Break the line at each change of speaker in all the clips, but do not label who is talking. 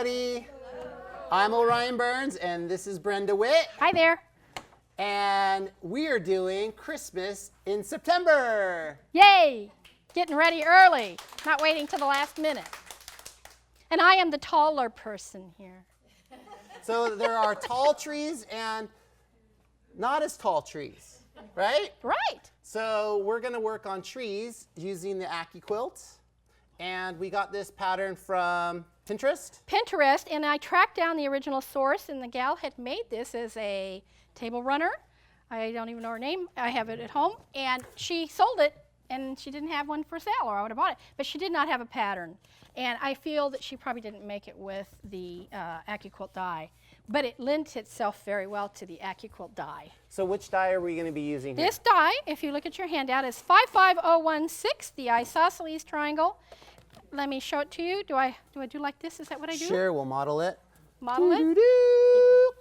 everybody. I'm Orion Burns, and this is Brenda Witt.
Hi there.
And we are doing Christmas in September.
Yay! Getting ready early, not waiting till the last minute. And I am the taller person here.
So there are tall trees and not as tall trees, right?
Right.
So we're going to work on trees using the AccuQuilt. And we got this pattern from Pinterest.
Pinterest, and I tracked down the original source, and the gal had made this as a table runner. I don't even know her name. I have it at home. And she sold it, and she didn't have one for sale, or I would have bought it. But she did not have a pattern. And I feel that she probably didn't make it with the AccuQuilt die. But it lent itself very well to the AccuQuilt die.
So which die are we going to be using here?
This die, if you look at your handout, is 55016, the isosceles triangle. Let me show it to you. Do I do like this? Is that what I do?
Sure, we'll model it.
Model it.
Doo-doo-doo.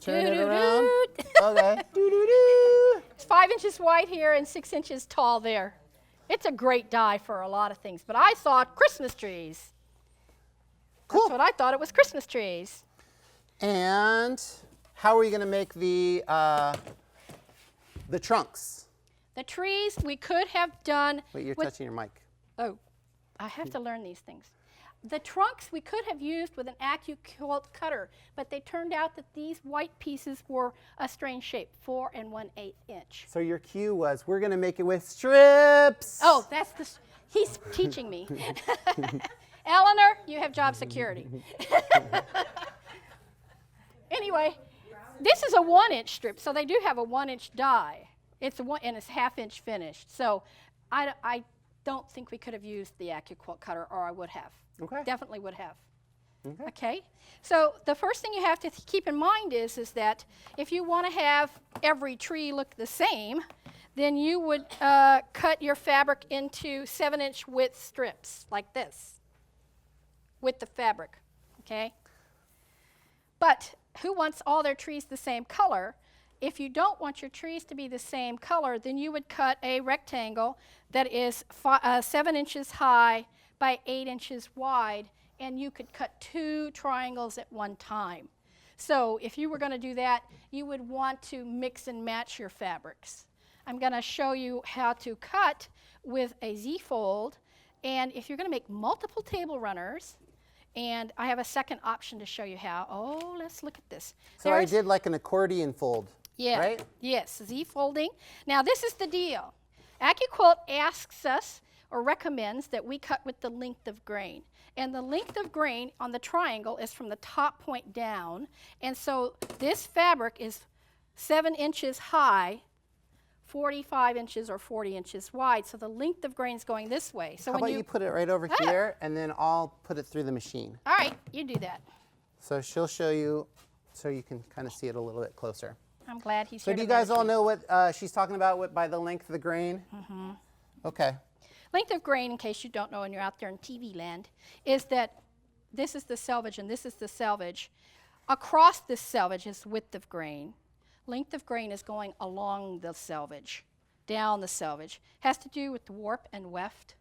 Turn it around. Okay. Doo-doo-doo.
It's 5 inches wide here and 6 inches tall there. It's a great die for a lot of things, but I thought Christmas trees.
Cool.
That's what I thought, it was Christmas trees.
And how are we going to make the trunks?
The trees we could have done.
Wait, you're
with,
touching your mic.
Oh, I have to learn these things. The trunks we could have used with an AccuQuilt cutter, but they turned out that these white pieces were a strange shape, 4 1/8 inch.
So your cue was, we're going to make it with strips.
Oh, that's the, he's teaching me. Eleanor, you have job security. Anyway, this is a 1-inch strip, so they do have a 1-inch die. It's and it's half-inch finished. So I don't think we could have used the AccuQuilt cutter, or I would have.
Okay.
Definitely would have.
Okay.
Okay. So the first thing you have to keep in mind is that if you want to have every tree look the same, then you would cut your fabric into 7-inch width strips like this with the fabric. Okay. But who wants all their trees the same color? If you don't want your trees to be the same color, then you would cut a rectangle that is 7 inches high by 8 inches wide, and you could cut 2 triangles at one time. So if you were going to do that, you would want to mix and match your fabrics. I'm going to show you how to cut with a Z-fold, and if you're going to make multiple table runners, and I have a second option to show you how. Oh, let's look at this.
So I did like an accordion fold,
yeah,
right?
Yes, Z-folding. Now this is the deal. AccuQuilt asks us or recommends that we cut with the length of grain. And the length of grain on the triangle is from the top point down. And so this fabric is 7 inches high, 45 inches or 40 inches wide. So the length of grain is going this way. So
How
when
about you put it right over here, and then I'll put it through the machine.
All right, you do that.
So she'll show you so you can kind of see it a little bit closer.
I'm glad he's
So
here.
do you
to
guys all
learn.
know what she's talking about by the length of the grain? Mm-hmm. Okay.
Length of grain, in case you don't know and you're out there in TV land, is that this is the selvage and this is the selvage. Across this selvage is width of grain. Length of grain is going along the selvage, down the selvage. Has to do with warp and weft.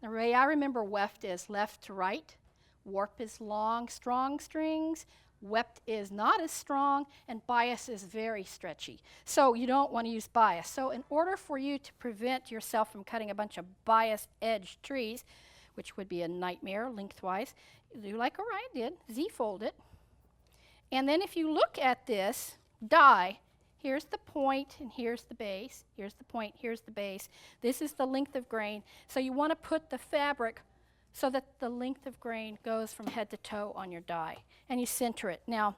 The way I remember weft is left to right. Warp is long, strong strings. Weft is not as strong, and bias is very stretchy. So you don't want to use bias. So in order for you to prevent yourself from cutting a bunch of bias-edged trees, which would be a nightmare lengthwise, do like Orion did, Z-fold it. And then if you look at this die, here's the point and here's the base. Here's the point, here's the base. This is the length of grain. So you want to put the fabric so that the length of grain goes from head to toe on your die, and you center it. Now,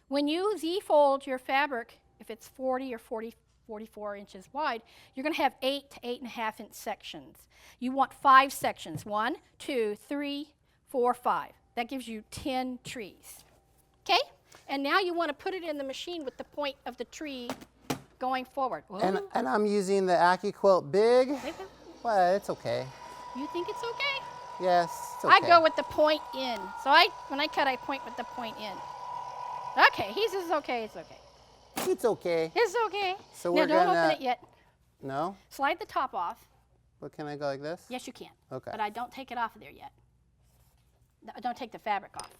when you Z-fold your fabric, if it's 40 or 44 inches wide, you're going to have 8 to 8.5 inch sections. You want 5 sections, 1, 2, 3, 4, 5. That gives you 10 trees. Okay? And now you want to put it in the machine with the point of the tree going forward.
And I'm using the AccuQuilt Big. Well, it's okay.
You think it's okay?
Yes, it's okay.
I go with the point in. So when I cut, I point with the point in. Okay, he says okay, it's okay.
It's okay.
It's okay.
So
now
we're
don't
gonna,
open it yet.
No?
Slide the top off.
What, can I go like this?
Yes, you can.
Okay.
But I don't take it off of there yet. Don't take the fabric off.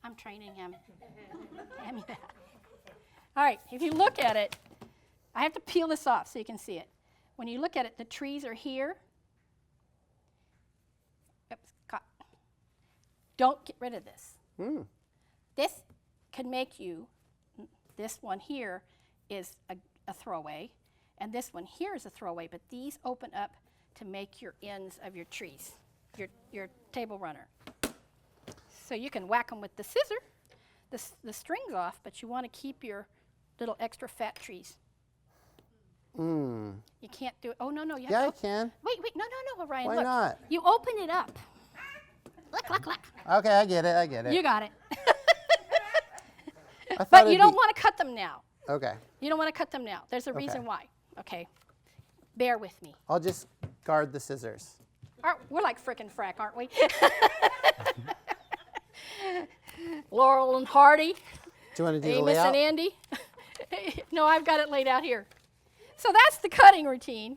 I'm training him. Hand me that. All right, if you look at it, I have to peel this off so you can see it. When you look at it, the trees are here. Oops, caught. Don't get rid of this. This can make you, this one here is a throwaway, and this one here is a throwaway, but these open up to make your ends of your trees, your table runner. So you can whack them with the scissor, the strings off, but you want to keep your little extra fat trees. You can't do it. Oh, no, no. You
Yeah, I
have to
can.
Wait, no, Orion.
Why
look.
not?
You open it up. Look.
Okay, I get it.
You got it.
I thought
But you
it'd
don't
be-
want to cut them now.
Okay,
You don't want to cut them now. There's a reason why. Okay. Bear with me.
I'll just guard the scissors.
We're like frickin' frack, aren't we? Laurel and Hardy,
Do you want to do the
Amos
layout?
and Andy. No, I've got it laid out here. So that's the cutting routine.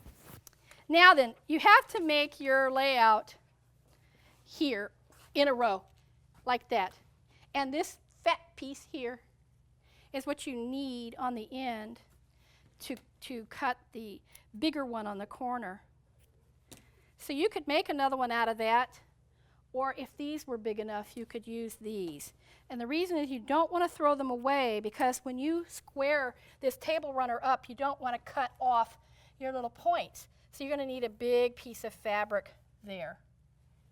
Now then, you have to make your layout here in a row, like that. And this fat piece here is what you need on the end to cut the bigger one on the corner. So you could make another one out of that, or if these were big enough, you could use these. And the reason is you don't want to throw them away, because when you square this table runner up, you don't want to cut off your little points. So you're going to need a big piece of fabric there.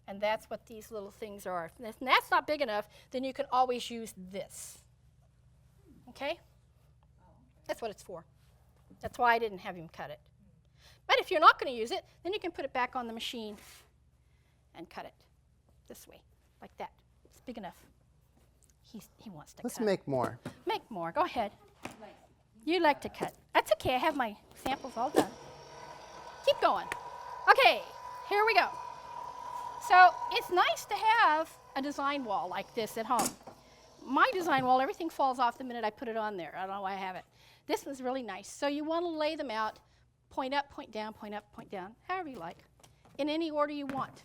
And that's what these little things are. If that's not big enough, then you can always use this. Okay? That's what it's for. That's why I didn't have him cut it. But if you're not going to use it, then you can put it back on the machine and cut it this way, like that. It's big enough. He wants to
Let's
cut.
make more.
Make more. Go ahead. You like to cut. That's okay. I have my samples all done. Keep going. Okay, here we go. So it's nice to have a design wall like this at home. My design wall, everything falls off the minute I put it on there. I don't know why I have it. This one's really nice. So you want to lay them out, point up, point down, point up, point down, however you like, in any order you want.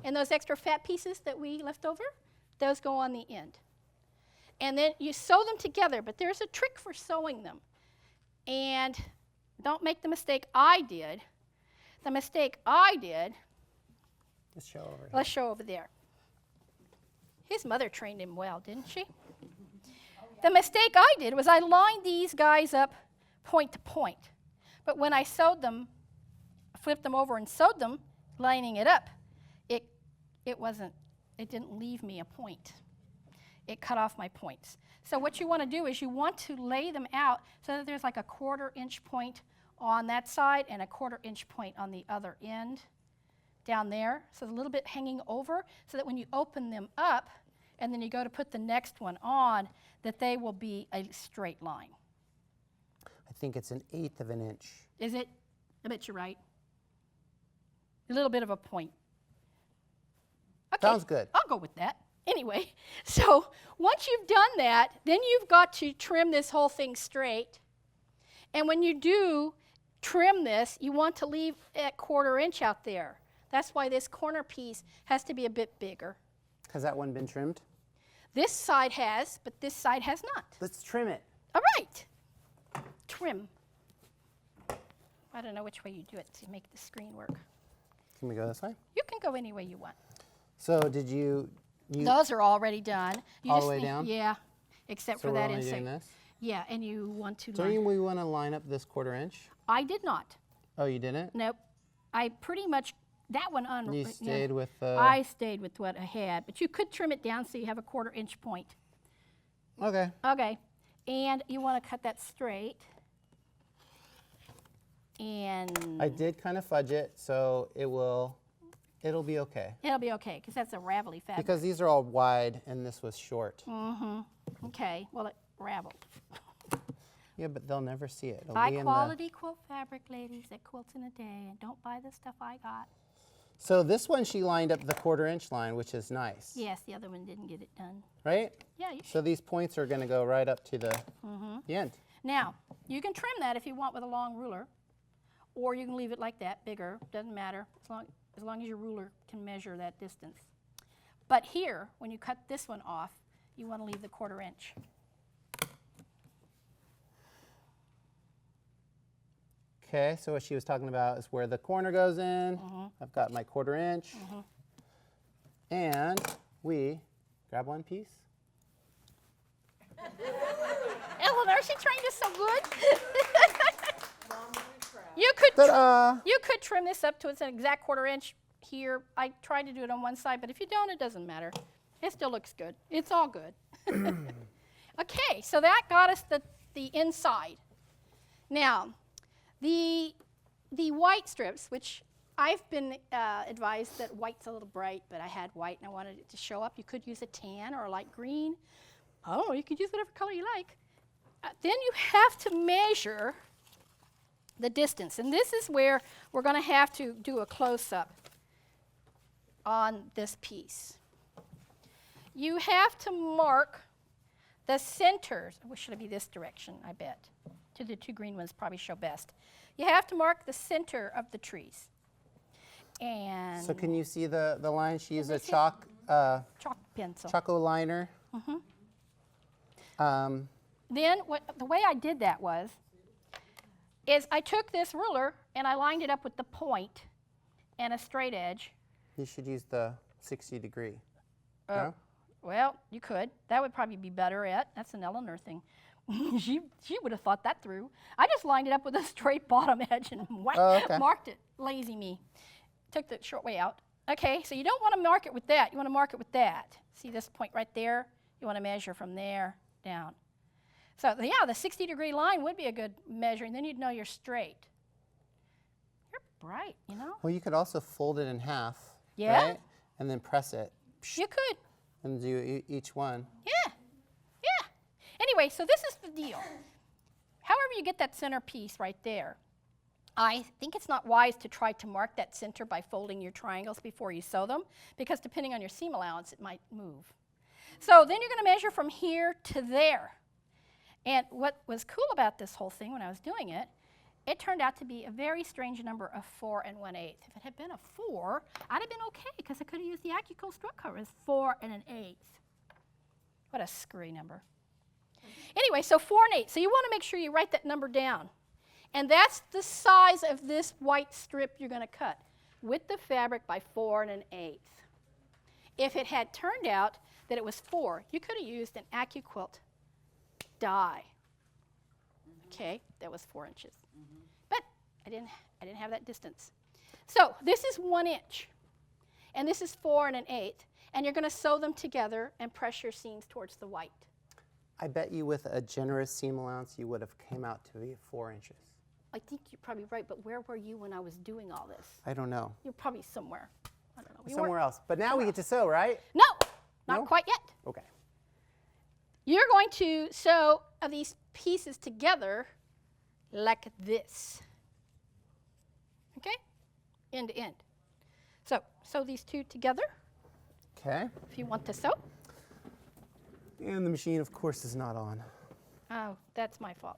And those extra fat pieces that we left over, those go on the end. And then you sew them together, but there's a trick for sewing them. And don't make the mistake I did. The mistake I did,
Let's show over here.
let's show over there. His mother trained him well, didn't she? The mistake I did was I lined these guys up point to point. But when I sewed them, flipped them over and sewed them, lining it up, it didn't leave me a point. It cut off my points. So what you want to do is you want to lay them out so that there's like a 1/4 inch point on that side and a 1/4 inch point on the other end down there. So a little bit hanging over so that when you open them up and then you go to put the next one on, that they will be a straight line.
I think it's 1/8 of an inch.
Is it? I bet you're right. A little bit of a point. Okay.
Sounds good.
I'll go with that. Anyway, so once you've done that, then you've got to trim this whole thing straight. And when you do trim this, you want to leave that 1/4 inch out there. That's why this corner piece has to be a bit bigger.
Has that one been trimmed?
This side has, but this side has not.
Let's trim it.
All right. Trim. I don't know which way you do it to make the screen work.
Can we go this way?
You can go any way you want.
So did you
Those are already done. You
All the
just
way
need-
down?
Yeah, except
so
for
we're
that
only
inside.
doing this?
Yeah, and you want to
So
line.
we want to line up this 1/4 inch?
I did not.
Oh, you didn't?
Nope. I pretty much, that one on.
You
yeah,
stayed with the...
I stayed with what I had, but you could trim it down so you have a 1/4 inch point.
Okay.
Okay, and you want to cut that straight. And
I did kind of fudge it, so it'll be okay.
it'll be okay, because that's a ravelly fabric.
Because these are all wide and this was short.
Okay, well, it raveled.
Yeah, but they'll never see it. It'll
High
be in
quality quilt fabric, ladies, that quilts in a day, and don't buy the stuff I got.
So this one she lined up the 1/4 inch line, which is nice,
Yes, the other one didn't get it done.
right?
Yeah, you
So these points are going to go right up to the end.
Now, you can trim that if you want with a long ruler, or you can leave it like that, bigger, doesn't matter, as long as your ruler can measure that distance. But here, when you cut this one off, you want to leave the 1/4 inch.
Okay, so what she was talking about is where the corner goes in. I've got my 1/4 inch. And we grab one piece.
Eleanor, she trained us so good. You could
Ta-da!
you could trim this up to its an exact 1/4 inch here. I tried to do it on one side, but if you don't, it doesn't matter. It still looks good. It's all good. Okay, so that got us the inside. Now, the white strips, which I've been advised that white's a little bright, but I had white and I wanted it to show up. You could use a tan or a light green. Oh, you could use whatever color you like. Then you have to measure the distance. And this is where we're going to have to do a close-up on this piece. You have to mark the centers. Well, should it be this direction, I bet? To the 2 green ones probably show best. You have to mark the center of the trees. And
So can you see the line? She used a
this is-
chalk
pencil.
Choco liner.
Then the way I did that is I took this ruler and I lined it up with the point and a straight edge.
You should use the 60-degree. No?
Well, you could. That would probably be better at. That's an Eleanor thing. she would have thought that through. I just lined it up with a straight bottom edge and marked it. Lazy me. Took the short way out. Okay, so you don't want to mark it with that. You want to mark it with that. See this point right there? You want to measure from there down. So yeah, the 60-degree line would be a good measure, and then you'd know you're straight. You're bright, you know?
Well, you could also fold it in half.
Yeah.
Right? And then press it.
You could.
And do each one.
Yeah. Yeah. Anyway, so this is the deal. However you get that center piece right there, I think it's not wise to try to mark that center by folding your triangles before you sew them, because depending on your seam allowance, it might move. So then you're going to measure from here to there. And what was cool about this whole thing when I was doing it, it turned out to be a very strange number of 4 1/8. If it had been a 4, I'd have been okay, because I could have used the AccuQuilt strut cover as 4 1/8. What a screwy number. Anyway, so 4 1/8. So you want to make sure you write that number down. And that's the size of this white strip you're going to cut, width of fabric by 4 1/8. If it had turned out that it was 4, you could have used an AccuQuilt die. Okay, that was 4 inches. But I didn't have that distance. So this is 1 inch, and this is 4 1/8, and you're going to sew them together and press your seams towards the white.
I bet you with a generous seam allowance, you would have came out to be 4 inches.
I think you're probably right, but where were you when I was doing all this?
I don't know.
You're probably somewhere. I don't know. You
Somewhere
weren't-
else. But now we get to sew, right?
No, not
No?
quite yet.
Okay.
You're going to sew these pieces together like this. Okay? End to end. So sew these two together
Okay.
if you want to sew.
And the machine, of course, is not on.
Oh, that's my fault.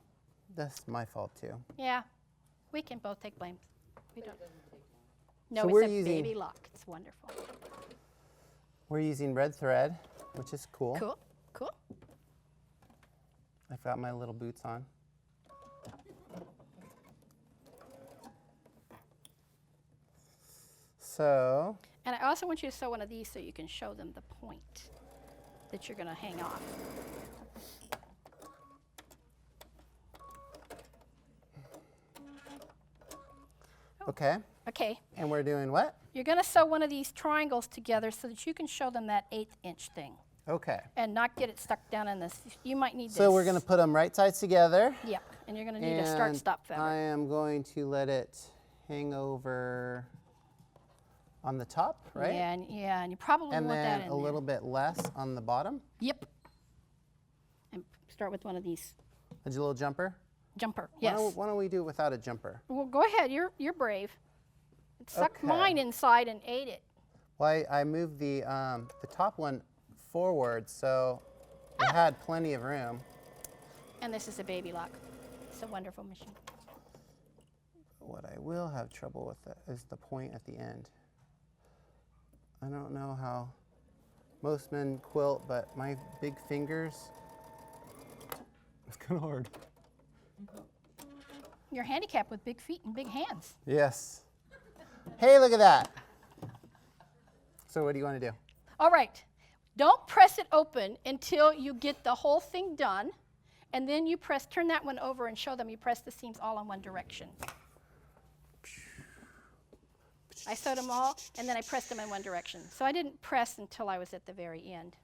That's my fault, too.
Yeah, we can both take blame. We don't. No,
So
it's
we're
a
using-
baby lock. It's wonderful.
We're using red thread, which is cool.
Cool, cool.
I've got my little boots on. So,
And I also want you to sew one of these so you can show them the point that you're going to hang off.
okay.
Okay,
And we're doing what?
you're going to sew one of these triangles together so that you can show them that 1/8 inch thing
Okay.
and not get it stuck down in this. You might need this.
So we're going to put them right sides together.
Yep, and you're going to need a start-stop
I
fabric.
am going to let it hang over on the top, right?
Yeah, and you probably
And
want that
then
in
a
there.
little bit less on the bottom.
Yep. And start with one of these.
A little jumper.
Jumper,
Why
yes.
don't, why don't we do it without a jumper?
Well, go ahead. You're brave. It sucked
Okay.
mine inside and ate it.
Well, I moved the top one forward, so it had plenty of room.
And this is a baby lock. It's a wonderful machine.
What I will have trouble with is the point at the end. I don't know how most men quilt, but my big fingers, it's kind of hard.
You're handicapped with big feet and big hands.
Yes. Hey, look at that. So what do you want to do?
All right. Don't press it open until you get the whole thing done. And then you turn that one over and show them you press the seams all in one direction. I sewed them all, and then I pressed them in one direction. So I didn't press until I was at the very end.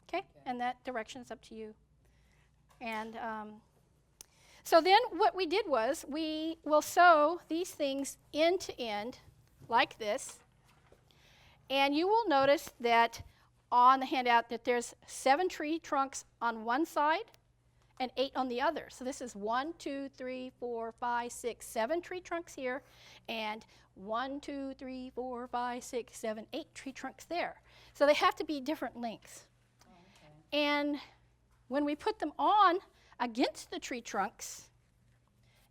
Okay? And that direction's up to you. And so then what we did was we will sew these things end to end like this. And you will notice that on the handout that there's 7 tree trunks on one side and 8 on the other. So this is 1, 2, 3, 4, 5, 6, 7 tree trunks here, and 1, 2, 3, 4, 5, 6, 7, 8 tree trunks there. So they have to be different lengths. Oh, okay. And when we put them on against the tree trunks,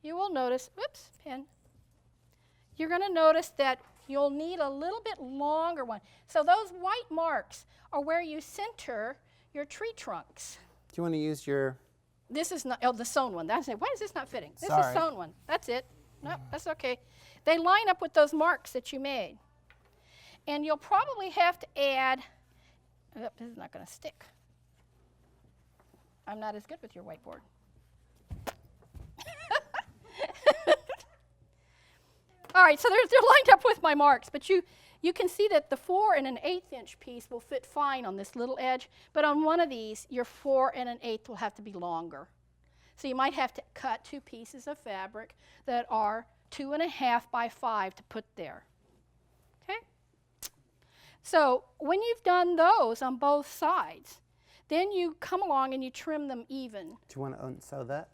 you will notice, whoops, pen. You're going to notice that you'll need a little bit longer one. So those white marks are where you center your tree trunks.
Do you want to use your...
This is not, oh, the sewn one. That's it. Why is this not fitting? This
Sorry.
is sewn one. That's it. No, that's okay. They line up with those marks that you made. And you'll probably have to add, oh, this is not going to stick. I'm not as good with your whiteboard. All right, so they're lined up with my marks, but you can see that the 4 and an 1/8 inch piece will fit fine on this little edge, but on one of these, your 4 and an 1/8 will have to be longer. So you might have to cut 2 pieces of fabric that are 2.5 by 5 to put there. Okay? So when you've done those on both sides, then you come along and you trim them even.
Do you want to unsew that?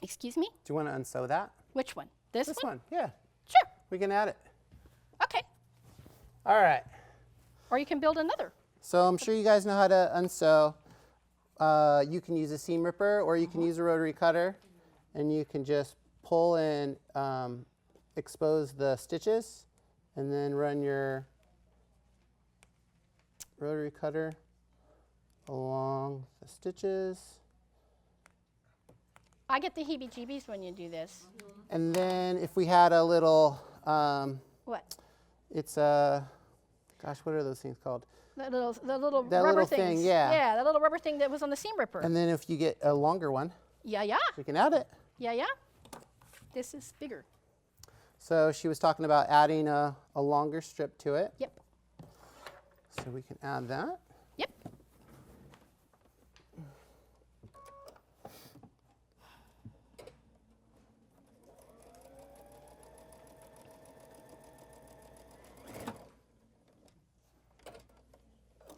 Excuse me?
Do you want to unsew that?
Which one? This
one? Yeah.
Sure.
We can add it.
Okay.
All right.
Or you can build another.
So I'm sure you guys know how to unsew. You can use a seam ripper or you can use a rotary cutter, and you can just pull and expose the stitches, and then run your rotary cutter along the stitches.
I get the heebie-jeebies when you do this.
And then if we had a little,
What?
it's a, gosh, what are those things called?
The little
That
rubber
little
things.
thing, yeah.
Yeah, the little rubber thing that was on the seam ripper.
And then if you get a longer one,
Yeah, yeah.
we can add it.
Yeah, yeah. This is bigger.
So she was talking about adding a longer strip to it.
Yep.
So we can add that.
Yep.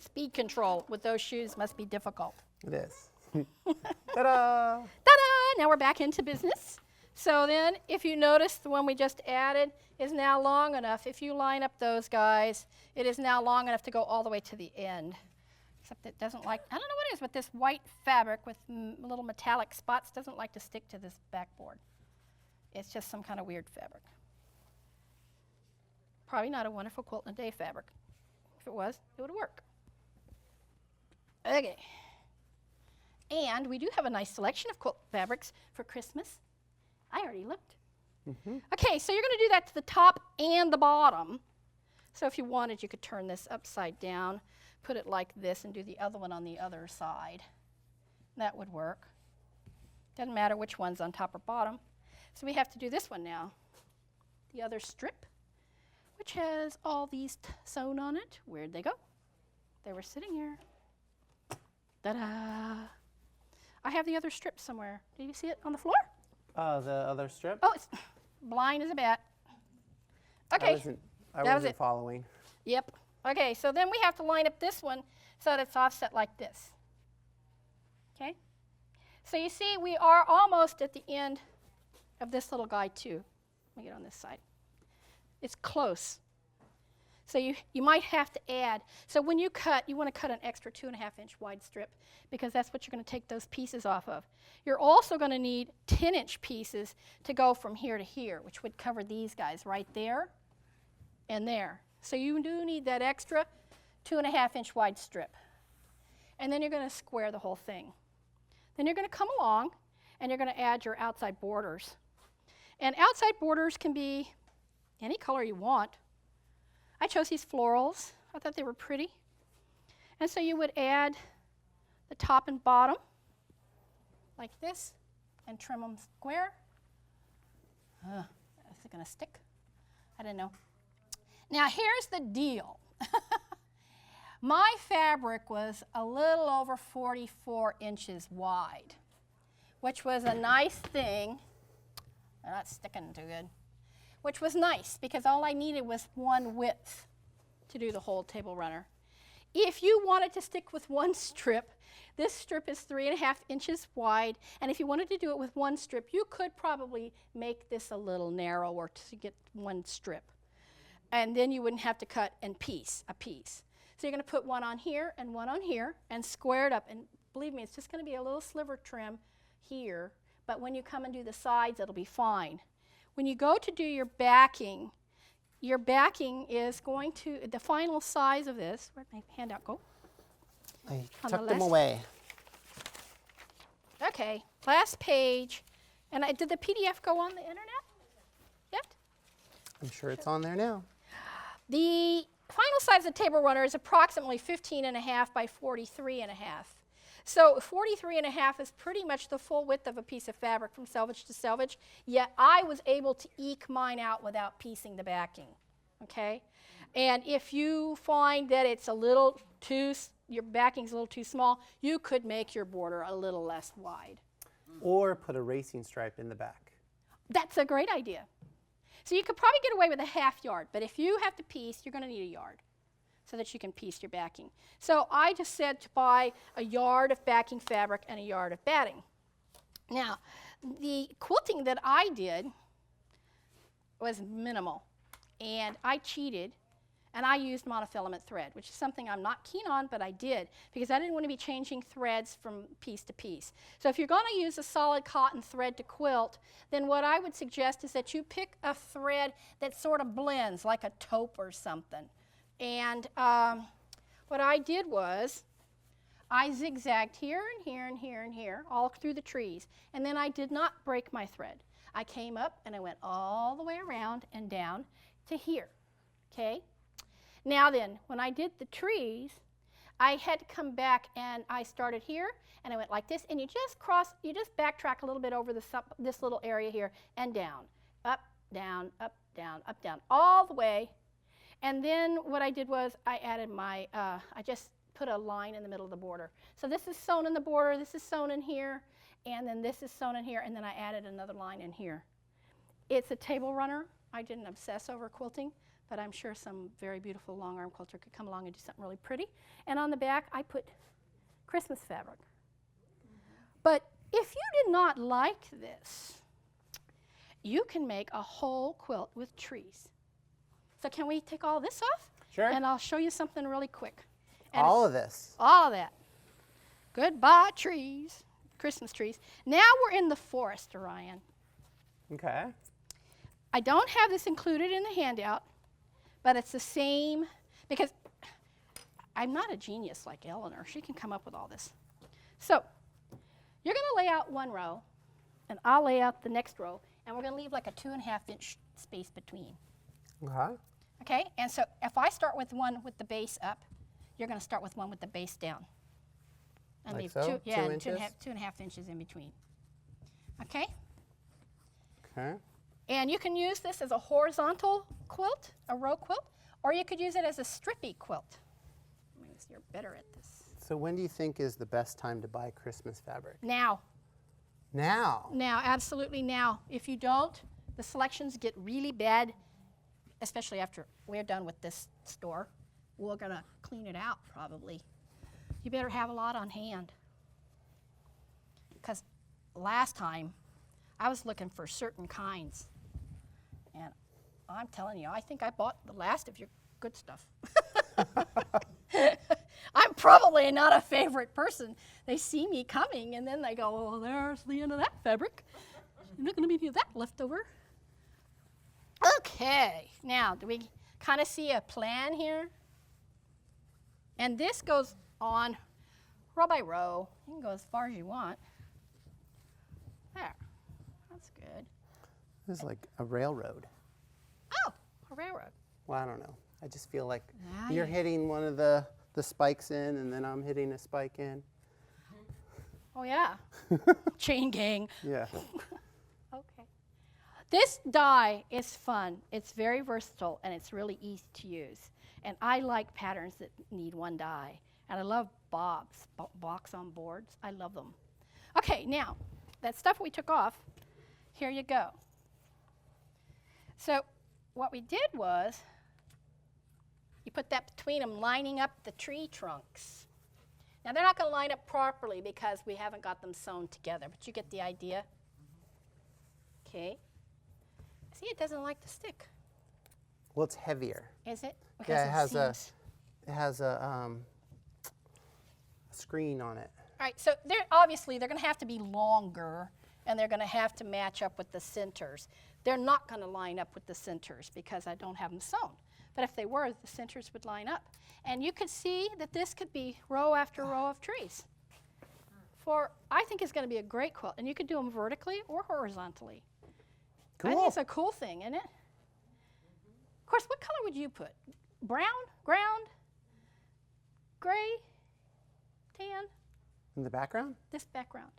Speed control with those shoes must be difficult.
It is. Ta-da!
Ta-da! Now we're back into business. So then, if you notice, the one we just added is now long enough. If you line up those guys, it is now long enough to go all the way to the end. Except it doesn't like, I don't know what it is, but this white fabric with little metallic spots doesn't like to stick to this backboard. It's just some kind of weird fabric. Probably not a wonderful quilt in a day fabric. If it was, it would work. Okay. And we do have a nice selection of quilt fabrics for Christmas. I already looked. Okay, so you're going to do that to the top and the bottom. So if you wanted, you could turn this upside down, put it like this, and do the other one on the other side. That would work. Doesn't matter which one's on top or bottom. So we have to do this one now. The other strip, which has all these sewn on it. Where'd they go? They were sitting here. Ta-da! I have the other strip somewhere. Do you see it on the floor?
Oh, the other strip?
Oh, it's blind as a bat. Okay.
I
That was
wasn't
it.
following.
Yep. Okay, so then we have to line up this one so that it's offset like this. Okay? So you see, we are almost at the end of this little guy too. Let me get on this side. It's close. So you might have to add. So when you cut, you want to cut an extra 2.5 inch wide strip because that's what you're going to take those pieces off of. You're also going to need 10 inch pieces to go from here to here, which would cover these guys right there and there. So you do need that extra 2.5-inch wide strip. And then you're going to square the whole thing. Then you're going to come along and you're going to add your outside borders. And outside borders can be any color you want. I chose these florals. I thought they were pretty. And so you would add the top and bottom like this and trim them square. Is it going to stick? I don't know. Now here's the deal. My fabric was a little over 44 inches wide, which was a nice thing. They're not sticking too good. Which was nice because all I needed was one width to do the whole table runner. If you wanted to stick with one strip, this strip is 3.5 inches wide, and if you wanted to do it with one strip, you could probably make this a little narrower to get one strip. And then you wouldn't have to cut a piece. So you're going to put one on here and square it up. And believe me, it's just going to be a little sliver trim here, but when you come and do the sides, it'll be fine. When you go to do your backing is going to, the final size of this, where'd my handout go?
I
On
tucked
the
them
left.
away.
Okay, last page. And did the PDF go on the internet yet?
I'm sure it's on there now.
The final size of the table runner is approximately 15.5 by 43.5. So 43.5 is pretty much the full width of a piece of fabric from selvage to selvage, yet I was able to eke mine out without piecing the backing, okay? And if you find that it's a little too, your backing's a little too small, you could make your border a little less wide.
Or put a racing stripe in the back.
That's a great idea. So you could probably get away with a ½ yard, but if you have to piece, you're going to need a yard so that you can piece your backing. So I just said to buy a yard of backing fabric and a yard of batting. Now, the quilting that I did was minimal, and I cheated, and I used monofilament thread, which is something I'm not keen on, but I did, because I didn't want to be changing threads from piece to piece. So if you're going to use a solid cotton thread to quilt, then what I would suggest is that you pick a thread that sort of blends, like a taupe or something. And what I did was I zigzagged here and here and here and here, all through the trees, and then I did not break my thread. I came up and I went all the way around and down to here, okay? Now then, when I did the trees, I had to come back and I started here and I went like this, and you just backtrack a little bit over this little area here and down, up, down, up, down, up, down, all the way. And then what I did was I added my, I just put a line in the middle of the border. So this is sewn in the border, this is sewn in here, and then this is sewn in here, and then I added another line in here. It's a table runner. I didn't obsess over quilting, but I'm sure some very beautiful long arm quilter could come along and do something really pretty. And on the back, I put Christmas fabric. But if you did not like this, you can make a whole quilt with trees. So can we take all this off?
Sure.
And I'll show you something really quick. And
All of this.
all of that. Goodbye, trees. Christmas trees. Now we're in the forest, Orion.
Okay.
I don't have this included in the handout, but it's the same, because I'm not a genius like Eleanor. She can come up with all this. So you're going to lay out one row, and I'll lay out the next row, and we're going to leave like a 2.5-inch space between.
Okay.
Okay, and so if I start with one with the base up, you're going to start with one with the base down. And
Like
leave
so?
2
2 inches?
2.5 inches in between. Okay?
Okay.
And you can use this as a horizontal quilt, a row quilt, or you could use it as a strippy quilt. You're better at this.
So when do you think is the best time to buy Christmas fabric?
Now.
Now.
Now, absolutely now. If you don't, the selections get really bad, especially after we're done with this store. We're going to clean it out, probably. You better have a lot on hand. Because last time, I was looking for certain kinds. And I'm telling you, I think I bought the last of your good stuff. I'm probably not a favorite person. They see me coming, and then they go, oh, there's the end of that fabric. There's not going to be any of that left over. Okay, now, do we kind of see a plan here? And this goes on row by row. You can go as far as you want. There. That's good.
This is like a railroad.
Oh, a railroad.
Well, I don't know. I just feel like
Now
you're
you-
hitting one of the spikes in, and then I'm hitting a spike in.
Oh, yeah. Chain gang.
Yeah.
Okay. This die is fun. It's very versatile, and it's really easy to use. And I like patterns that need one die. And I love bobs, box on boards. I love them. Okay, now, that stuff we took off, here you go. So what we did was, you put that between them, lining up the tree trunks. Now, they're not going to line up properly because we haven't got them sewn together, but you get the idea. Okay. See, it doesn't like to stick,
Well, it's heavier.
is it?
Yeah, it has
seams.
it has a screen on it.
All right, so obviously they're going to have to be longer, and they're going to have to match up with the centers. They're not going to line up with the centers because I don't have them sewn. But if they were, the centers would line up. And you could see that this could be row after row of trees. I think it's going to be a great quilt. And you could do them vertically or horizontally. I think
Cool.
it's a cool thing, isn't it? Of course, what color would you put? Brown, ground, gray, tan?
In the background?
This background.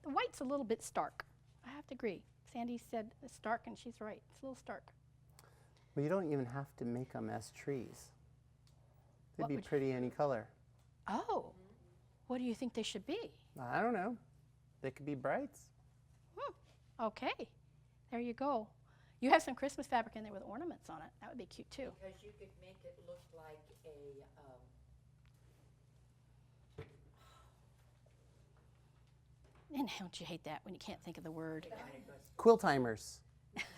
The white's a little bit stark. I have to agree. Sandy said it's stark, and she's right. It's a little stark.
Well, you don't even have to make them as trees. They'd
What
be
would you-
pretty any color.
Oh, what do you think they should be?
I don't know. They could be brights.
Okay, there you go. You have some Christmas fabric in there with ornaments on it. That would be cute too.
Because you could make it look like a,
And don't you hate that when you can't think of the word?
Quiltimers.
I'll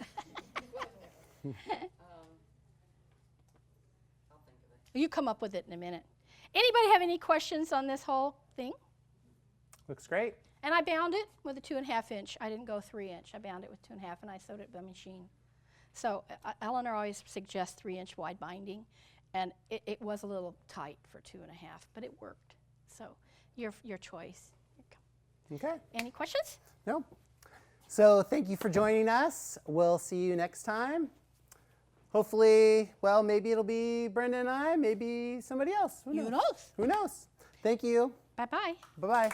think of it.
You come up with it in a minute. Anybody have any questions on this whole thing?
Looks great.
And I bound it with a 2.5 inch. I didn't go 3 inch. I bound it with 2.5, and I sewed it by machine. So Eleanor always suggests 3 inch wide binding, and it was a little tight for 2.5, but it worked. So your choice.
Okay.
Any questions?
No. So thank you for joining us. We'll see you next time. Hopefully, well, maybe it'll be Brenda and I, maybe somebody else. Who knows?
Who knows?
Who knows? Thank you.
Bye-bye.
Bye-bye.